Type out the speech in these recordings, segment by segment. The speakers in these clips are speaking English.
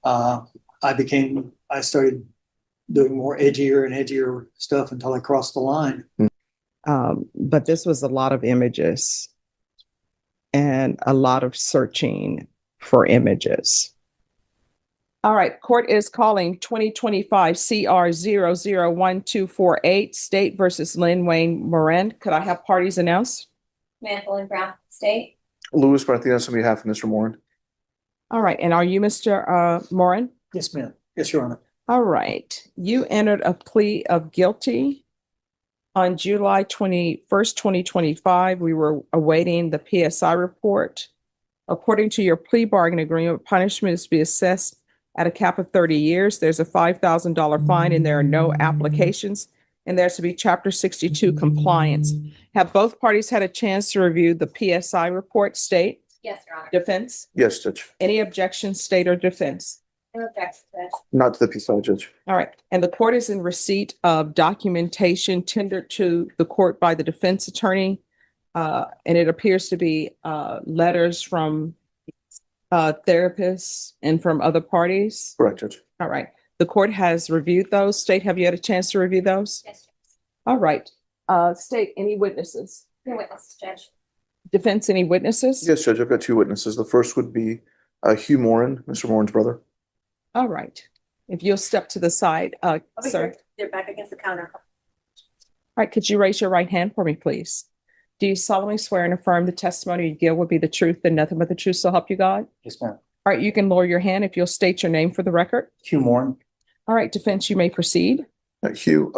I started doing more edgier and edgier stuff until I crossed the line. But this was a lot of images and a lot of searching for images. All right, court is calling 2025 CR 001248, State versus Lynn Wayne Moran. Could I have parties announced? Mantle and Brown, State. Louis Martinez on behalf of Mr. Moran. All right, and are you Mr. Moran? Yes, ma'am. Yes, Your Honor. All right, you entered a plea of guilty on July 21st, 2025. We were awaiting the PSI report. According to your plea bargain agreement, punishment is to be assessed at a cap of 30 years. There's a $5,000 fine and there are no applications. And there's to be Chapter 62 compliance. Have both parties had a chance to review the PSI report, State? Yes, Your Honor. Defense? Yes, Judge. Any objections, State or defense? No objections, Judge. Not to the PSI, Judge. All right. And the court is in receipt of documentation tendered to the court by the defense attorney. And it appears to be letters from therapists and from other parties. Correct, Judge. All right. The court has reviewed those. State, have you had a chance to review those? Yes, Judge. All right. State, any witnesses? No witnesses, Judge. Defense, any witnesses? Yes, Judge. I've got two witnesses. The first would be Hugh Moran, Mr. Moran's brother. All right. If you'll step to the side, sir. They're back against the counter. All right. Could you raise your right hand for me, please? Do you solemnly swear and affirm the testimony you give will be the truth and nothing but the truth, so help you God? Yes, ma'am. All right. You can lower your hand if you'll state your name for the record. Hugh Moran. All right. Defense, you may proceed. Hugh,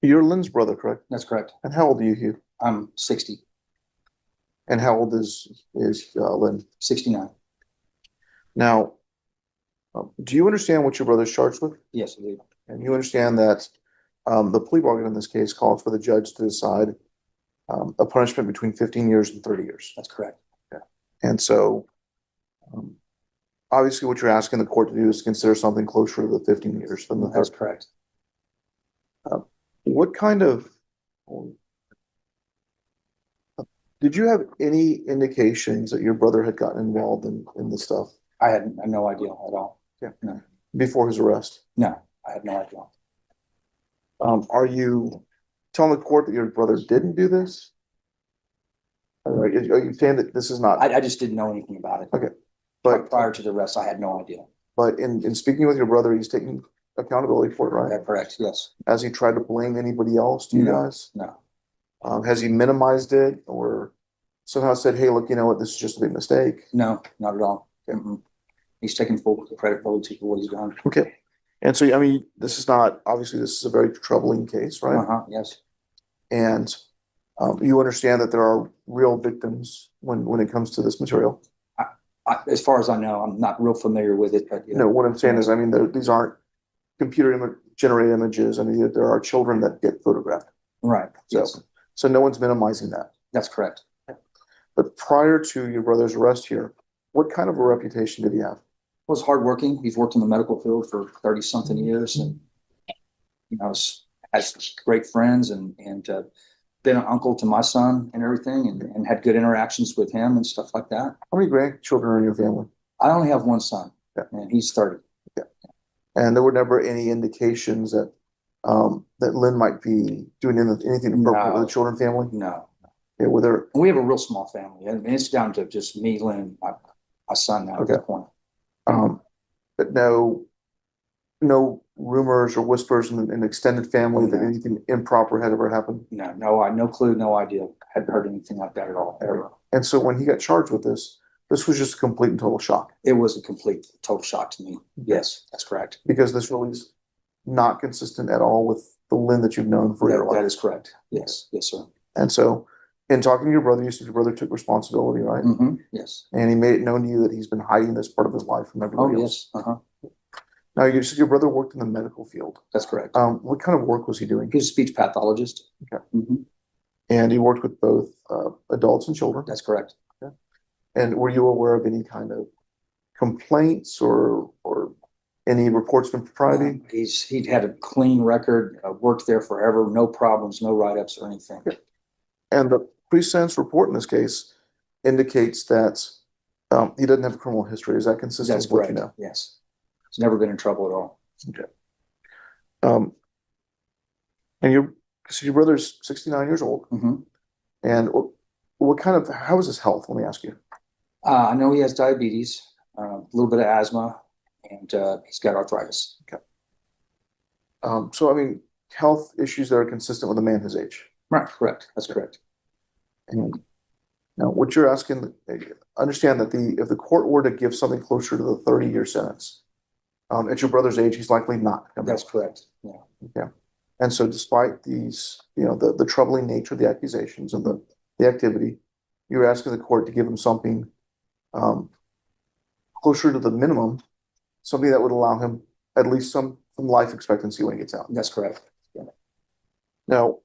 you're Lynn's brother, correct? That's correct. And how old are you, Hugh? I'm 60, And how old is Lynn? 69. Now, do you understand what your brother's charged with? Yes, I do. And you understand that the plea bargain in this case called for the judge to decide a punishment between 15 years and 30 years. That's correct. And so, obviously, what you're asking the court to do is consider something closer to the 15 years than the That's 30. correct. What kind of did you have any indications that your brother had gotten involved in this stuff I had no idea at all. before his arrest? No, I had no idea. Are you telling the court that your brother didn't do this? Are you saying that this is not? I just didn't know anything about it. Okay. But Prior to the arrest, I had no idea. But in speaking with your brother, he's taking accountability for it, right? That's correct, yes. Has he tried to blame anybody else to you No. guys? No, Has he minimized it or somehow said, hey, look, you know what, this is just a big mistake? no, not at all. He's taking full credibility for what he's done. Okay. And so, I mean, this is a very troubling case, right? Yes, And you understand that there are real victims when it comes to this material. as far as I know, I'm not real familiar with it, but. No, what I'm saying is, I mean, these aren't generated images. I mean, there are children that get photographed. Right, yes, So no one's minimizing that. that's correct. But prior to your brother's arrest here, what kind of a reputation did he have? Was hardworking. He's worked in the medical field for 30-something years and, has great friends and been an uncle to my son and everything and had good interactions with him and stuff like that. How many grandchildren are in your family? I only have one son, Yeah. and he's 30. And there were never any indications that that Lynn might be doing anything appropriate with the children family? No. Yeah, were there? We have a real small family. I mean, it's down to just me, Lynn, my son now at this point. But no rumors or whispers in an extended family that anything improper had ever happened? No clue, no idea. Hadn't heard anything like that at all, ever. And so when he got charged with this was just a complete and total shock. It was a complete, total shock to me. Yes, that's correct. Because this really is not consistent at all with the Lynn that you've known for your life. That is correct. Yes, yes, sir. And so in talking to your brother, you said your brother took responsibility, right? Yes. And he made it known to you that he's been hiding this part of his life from everybody else. Yes. Now, you said your brother worked in the medical field. That's correct. What kind of work was he doing? He was a speech pathologist. Okay. And he worked with both adults and children. That's correct. Okay. And were you aware of any kind of complaints or any reports of impropriety? He'd had a clean record, worked there forever, no problems, no write-ups or anything. Okay. And the pre-sentence report in this case indicates that He doesn't have a criminal history. Is that consistent That's with what you correct. know? Yes. He's never been in trouble at all. Um, and so your brother's 69 years old. Mhm. And how is his health? Let me ask you. I know he has diabetes, a little bit of asthma, and he's got arthritis. So I mean, health issues that are consistent with a man his age. Right, correct. That's correct. And now what you're asking, understand that if the court were to give something closer to the 30-year sentence, at your brother's age, he's likely not. That's correct. Yeah. Yeah. And so despite these, the troubling nature of the accusations and the activity, you're asking the court to give him something closer to the minimum, something that would allow him at least some life expectancy when he gets out. That's correct. Now,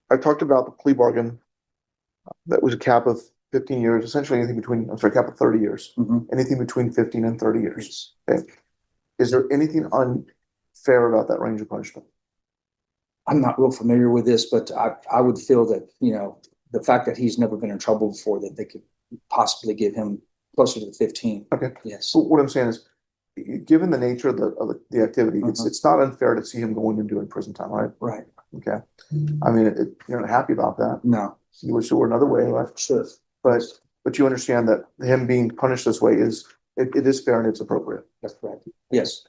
I talked about the plea bargain that was a cap of 15 years, essentially anything between, cap of 30 years, Mhm. anything between 15 and 30 years. Yes. Okay. Is there anything unfair about that range of punishment? I'm not real familiar with this, but I would feel that, the fact that he's never been in trouble before, that they could possibly give him closer to the 15. Okay. Yes. So what I'm saying is, given the nature of the activity, it's not unfair to see him going and doing prison time, right? Right. Okay. I mean, you're not happy about that. No. You wish there were another way, right? Sure. But you understand that him being punished this way it is fair and it's appropriate. That's correct. Yes.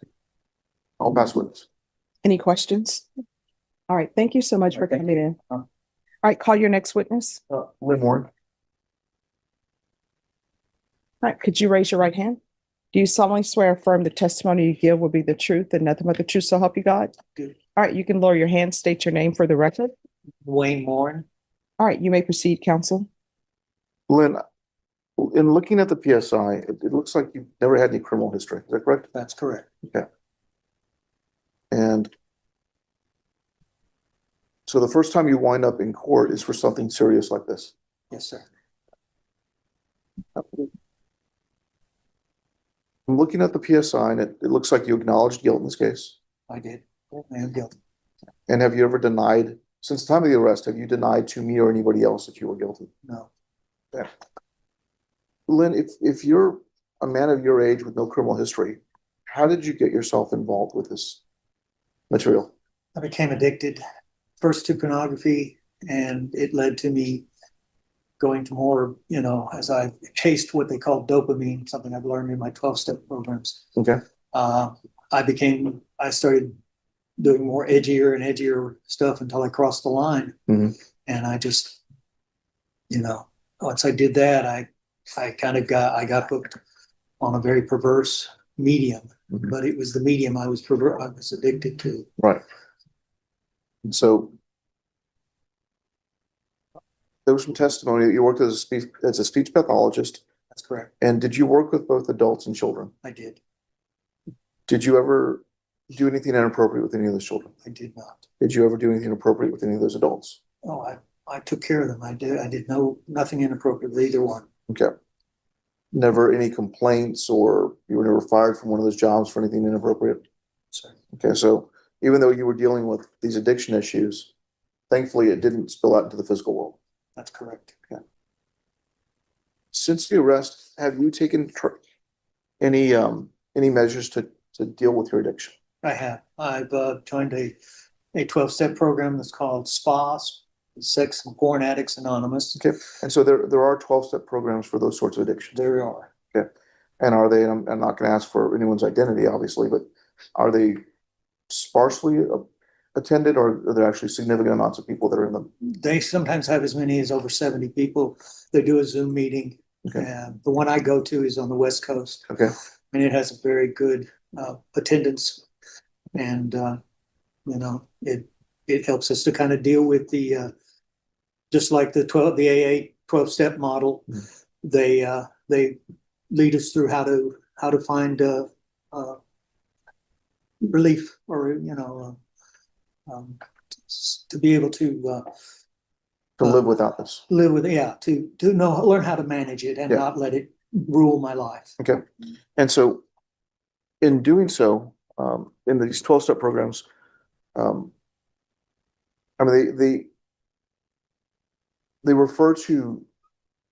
I'll pass witness. Any questions? All right, thank you so much for Thank coming in. All right, call your next witness. Lynn Wayne. All right, could you raise your right hand? Do you solemnly swear or affirm the testimony you give will be the truth and nothing but the truth, so help you God? Do. All right, you can lower your hand, state your name for the record. Wayne Moran. All right, you may proceed, counsel. Lynn, in looking at the PSI, it looks like you've never had any criminal history. Is that correct? That's correct. And so the first time you wind up in court is for something serious like this. Yes, sir. I'm looking at the PSI and it looks like you acknowledged guilt in this case. I did. I am guilty. And have you ever denied, since the time of the arrest, have you denied to me or anybody else that you were guilty? No. Lynn, if you're a man of your age with no criminal history, how did you get yourself involved with this material? I became addicted first to pornography, and it led to me going to more, as I chased what they call dopamine, something I've learned in my 12-step programs. Okay. I started doing more edgier and edgier stuff until I crossed the line. Mhm. And I just, once I did that, I got hooked on a very perverse medium, Mhm. but it was the medium I was addicted to. Right. And so there was some testimony that you worked as a speech pathologist. That's correct. And did you work with both adults and children? I did. Did you ever do anything inappropriate with any of those children? I did not. Did you ever do anything inappropriate with any of those adults? Oh, I took care of them. I did nothing inappropriate with either one. Okay. Never any complaints, or you were never fired from one of those jobs for anything inappropriate? Sorry. Okay, so even though you were dealing with these addiction issues, thankfully it didn't spill out into the physical world. That's correct. Okay. Since the arrest, have you taken any measures to deal with your addiction? I have. I've joined a 12-step program that's called SPA, Sex and Porn Addicts Anonymous. Okay, and so there are 12-step programs for those sorts of addictions. There are. Okay, and are they? And I'm not going to ask for anyone's identity, obviously, but are they sparsely attended, or are there actually significant amounts of people that are in them? They sometimes have as many as over 70 people. They do a Zoom meeting. Okay. And the one I go to is on the West Coast. Okay. And it has a very good attendance. And, it helps us to kind of deal with the, just like the AA 12-step model. Mm. They lead us through how to find relief, or, to be able to live without this. live with, learn how to manage it and not let it rule my life. Okay, and so in doing so, in these 12-step programs, they refer to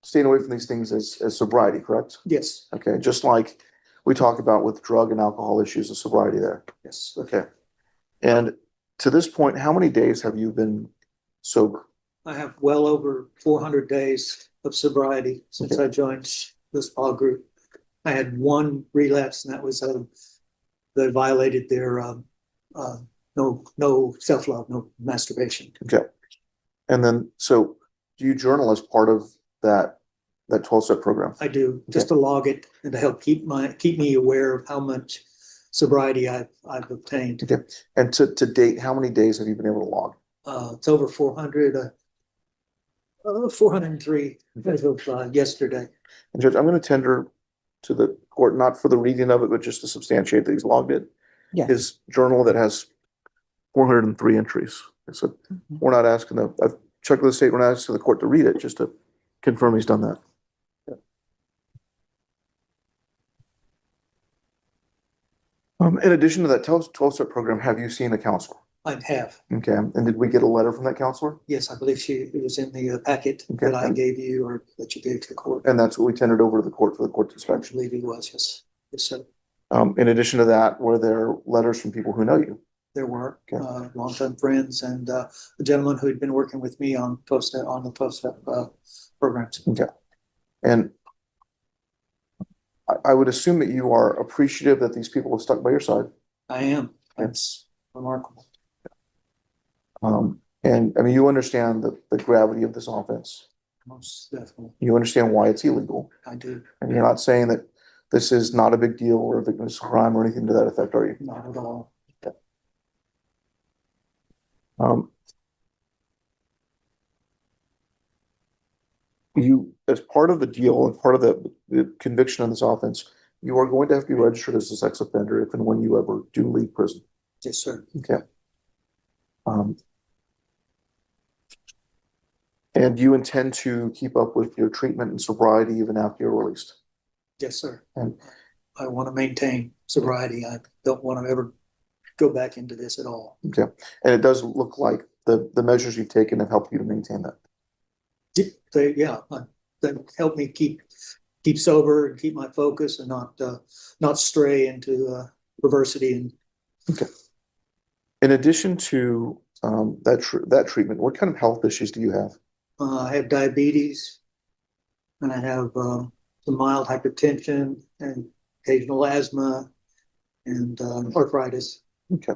staying away from these things as sobriety, correct? Yes, Okay, just like we talked about with drug and alcohol issues of sobriety there. yes. Okay. And to this point, how many days have you been sober? I have well over 400 days of sobriety since Okay. I joined the spa group. I had one relapse, and that was they violated their no self-love, no masturbation. Okay. And then, so do you journal as part of that 12-step program? I do, just to log it and to help keep me aware of how much sobriety I've obtained. Okay. And to date, how many days have you been able to log? It's over 400, 403 as of yesterday. And Judge, I'm going to tender to the court, not for the reading of it, but just to substantiate that he's logged it. Yes. His journal that has 403 entries. So we're not asking I've checked with the state, we're not asking the court to read it, just to confirm he's done that. In addition to that 12-step program, have you seen a counselor? I have. Okay. And did we get a letter from that counselor? Yes, I believe it was in the packet Okay. that I gave you or that you gave to the court. And that's what we tendered over to the court for the court's I inspection. believe he was, yes. Yes, sir. In addition to that, were there letters from people who know you? There were Okay. longtime friends and a gentleman who had been working with me on the 12-step programs. And I would assume that you are appreciative that these people have stuck by your side. I am. That's remarkable. And I mean, you understand the gravity of this offense. Most definitely. You understand why it's illegal. I do. And you're not saying that this is not a big deal or a victimless crime or anything to that effect, are you? Not at all. You, as part of the deal and part of the conviction on this offense, you are going to have to be registered as a sex offender if and when you ever do leave prison. Yes, sir. Okay. And you intend to keep up with your treatment and sobriety even after you're released? Yes, sir. And I want to maintain sobriety. I don't want to ever go back into this at all. okay. And it does look like the measures you've taken have helped you to maintain that. They help me keep sober and keep my focus and not stray into perversity. And Okay. In addition to that treatment, what kind of health issues do you have? I have diabetes, and I have some mild hypertension and occasional asthma and arthritis. Okay.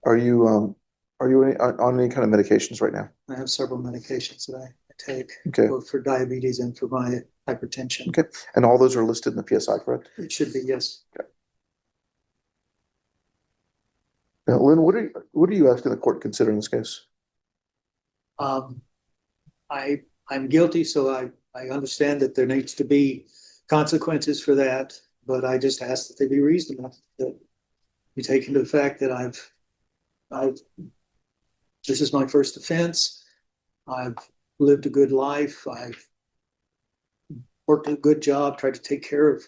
Are you on any kind of medications right now? I have several medications that I take, Okay. both for diabetes and for my hypertension. Okay. And all those are listed in the PSI, correct? It should be, yes. Now, Lynn, what are you asking the court to consider in this case? I'm guilty, so I understand that there needs to be consequences for that, but I just ask that they be reasonable, that you take into the fact that this is my first offense. I've lived a good life. I've worked a good job, tried to take care of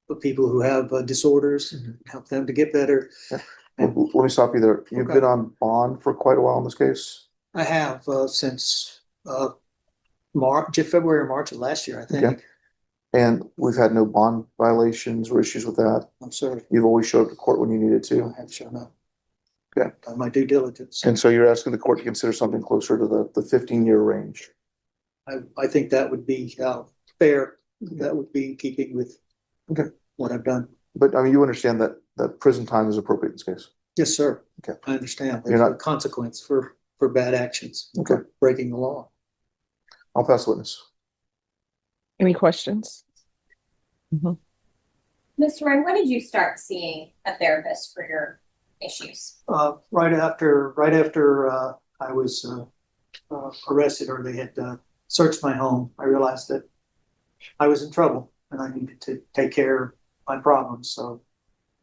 the people who have disorders and help them to get better. Yeah. Let me stop you there. You've been on bond for quite a while in this case? I have since February or March of last year, I think. Okay. And we've had no bond violations or issues with that? I'm sorry. You've always showed up to court when you needed to? I have shown up. Okay. Done my due diligence. And so you're asking the court to consider something closer to the 15-year range? I think that would be fair. That would be in keeping with what I've done. But I mean, you understand that prison time is appropriate in this case? Yes, sir. Okay. I understand. You're There's not- a consequence for bad actions. Okay. For breaking the law. I'll pass the witness. Any questions? Mr. Moran, when did you start seeing a therapist for your issues? Right after I was arrested, or they had searched my home, I realized that I was in trouble and I needed to take care of my problems. So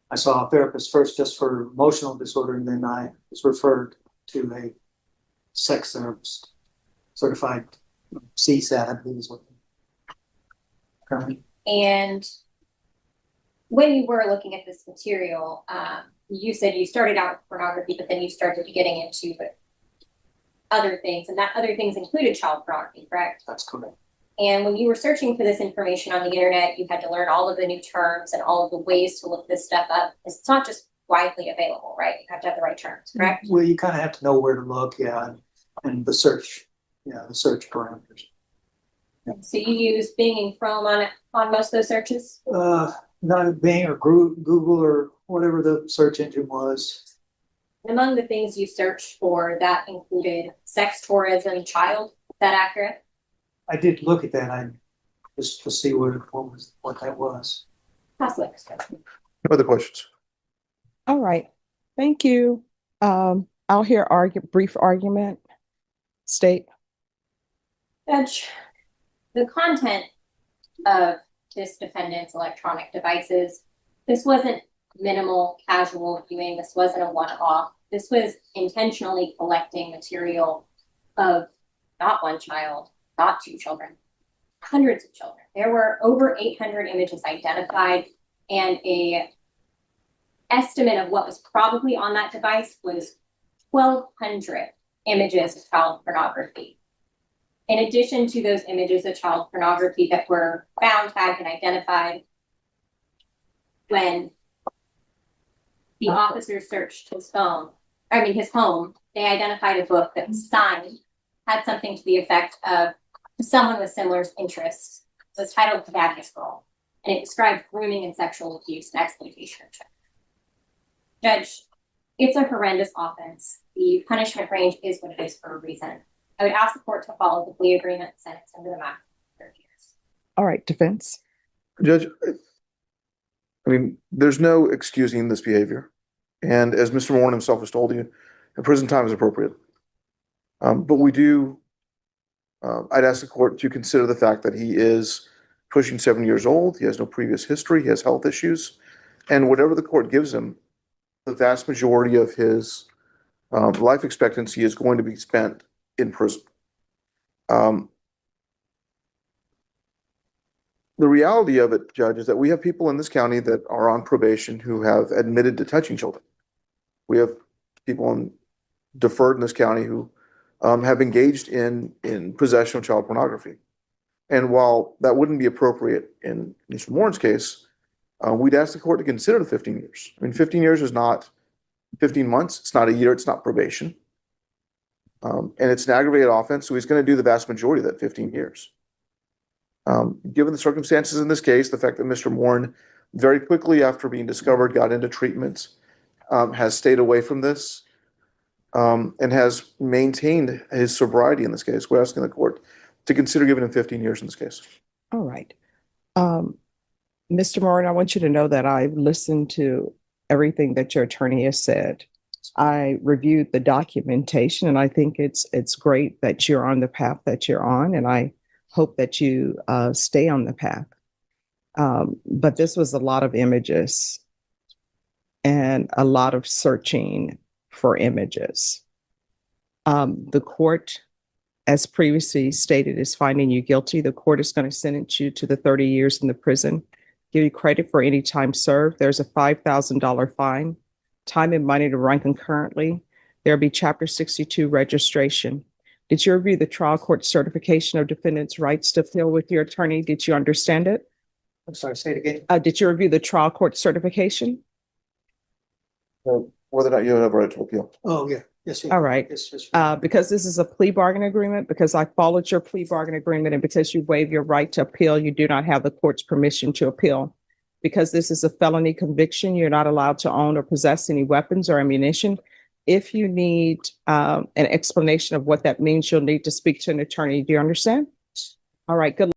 I saw a therapist first just for emotional disorder, and then I was referred to a sex therapist, certified CSAT, I believe is what. Currently. And when you were looking at this material, you said you started out with pornography, but then you started getting into other things, and that other things included child pornography, correct? That's correct. And when you were searching for this information on the internet, you had to learn all of the new terms and all of the ways to look this stuff up. It's not just widely available, right? You have to have the right terms, correct? Well, you kind of have to know where to look, yeah, and the search parameters. So you use Bing and Chrome on most of those searches? Not Bing or Google or whatever the search engine was. Among the things you searched for, that included sex tourism child. Is that accurate? I did look at that. Just to see what that was. Possibly. Other questions? All right, thank you. I'll hear brief argument. State. Judge, the content of this defendant's electronic devices, this wasn't minimal casual viewing. This wasn't a one-off. This was intentionally collecting material of not one child, not two children, hundreds of children. There were over 800 images identified, and a estimate of what was probably on that device was 1,200 images of child pornography. In addition to those images of child pornography that were found, tagged, and identified, when the officers searched his home, they identified a book that was signed, had something to the effect of someone with similar interests. It was titled Daddy's Girl, and it described grooming and sexual abuse and exploitation of children. Judge, it's a horrendous offense. The punishment range is what it is for a reason. I would ask the court to follow the plea agreement sentence under the max 30 years. All right, defense. Judge, I mean, there's no excusing this behavior. And as Mr. Moran himself has told you, prison time is appropriate. But we do, I'd ask the court to consider the fact that he is pushing 7 years old. He has no previous history. He has health issues. And whatever the court gives him, the vast majority of his life expectancy is going to be spent in prison. The reality of it, Judge, is that we have people in this county that are on probation who have admitted to touching children. We have people deferred in this county who have engaged in possession of child pornography. And while that wouldn't be appropriate in Mr. Moran's case, we'd ask the court to consider the 15 years. I mean, 15 years is not 15 months. It's not a year. It's not probation. And it's an aggravated offense, so he's going to do the vast majority of that 15 years. Given the circumstances in this case, the fact that Mr. Moran very quickly after being discovered got into treatment, has stayed away from this, and has maintained his sobriety in this case, we're asking the court to consider giving him 15 years in this case. All right. Mr. Moran, I want you to know that I've listened to everything that your attorney has said. I reviewed the documentation, and I think it's great that you're on the path that you're on, and I hope that you stay on the path. But this was a lot of images and a lot of searching for images. The court, as previously stated, is finding you guilty. The court is going to sentence you to the 30 years in the prison, give you credit for any time served. There's a $5,000 fine, time and money to run concurrently. There'll be Chapter 62 registration. Did you review the trial court certification of defendant's rights to appeal with your attorney? Did you understand it? I'm sorry, say it again. Did you review the trial court certification? Whether or not you have a right to appeal. Oh, yeah. Yes. All right. Yes. Because this is a plea bargain agreement, because I followed your plea bargain agreement, and because you waive your right to appeal, you do not have the court's permission to appeal. Because this is a felony conviction, you're not allowed to own or possess any weapons or ammunition. If you need an explanation of what that means, you'll need to speak to an attorney. Do you understand? All right, good luck.